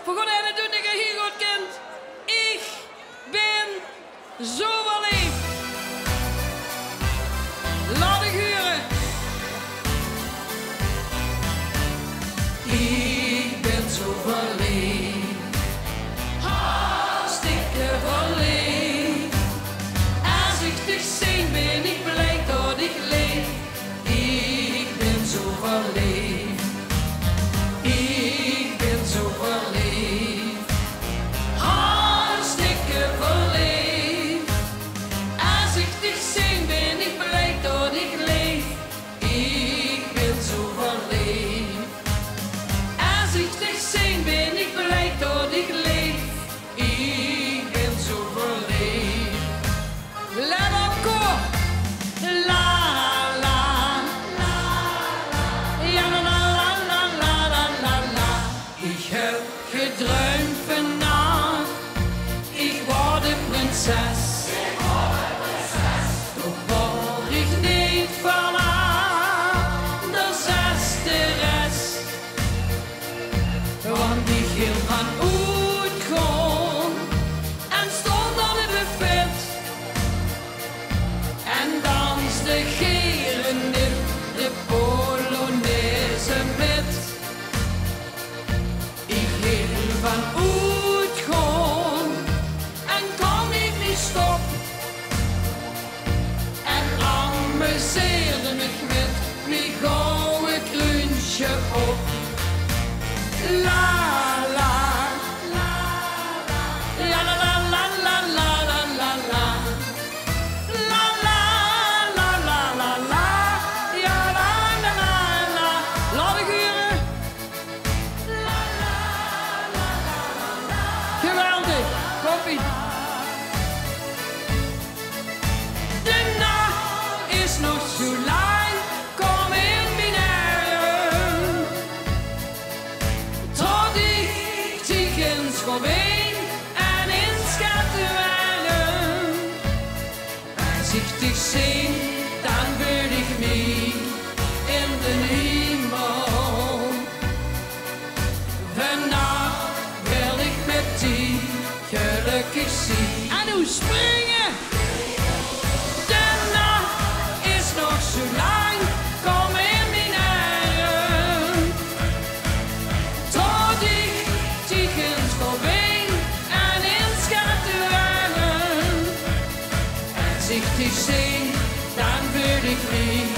voor God en doen ik hier goed kind. Ik ben zo alleen. Laat ik huren. Ik ben zo verliefd. Hartstikke verliefd. Als ik dich zie ben ik blij dat ik leef. Ik ben zo verliefd. Ik ben zo verliefd. Hartstikke verliefd. Als ik dich zie ben ik blij dat ik leef. Ik ben zo verliefd. Als ik dich zie ben ik blij dat ik leef. Ik ben zo verliefd. Let op koor. La la la la. Ja la la la la la la la. Ik heb gedroomd vannacht. Ik word de prinses. Doch word ik niet van haar. Dat is de rest. Want ik hield van uitgaan en stond aan het buffet en danste geren de Polonaise met. Ik hield van uitgaan en kon ik niet stop en amuseerde me met mijn gouden kroontje op. La la la la la la la la la la la la la la la la la ja la la la la laat ik huren. La la la la la. Geweldig, koffie. De nacht is nog zo lang, kom in mijn armen. Tot ik tegen Schobeen en in Schattenweilen. Als ik dich zie, dan wil ik mij in de hemel. Vannacht wil ik met die gelukkig zien. En hoe springen? De nacht is nog zo lang, kom in mijn armen. Tot ik tegen Schobeen en in Schattenweilen. Als ik dich zie, dan wil ik niet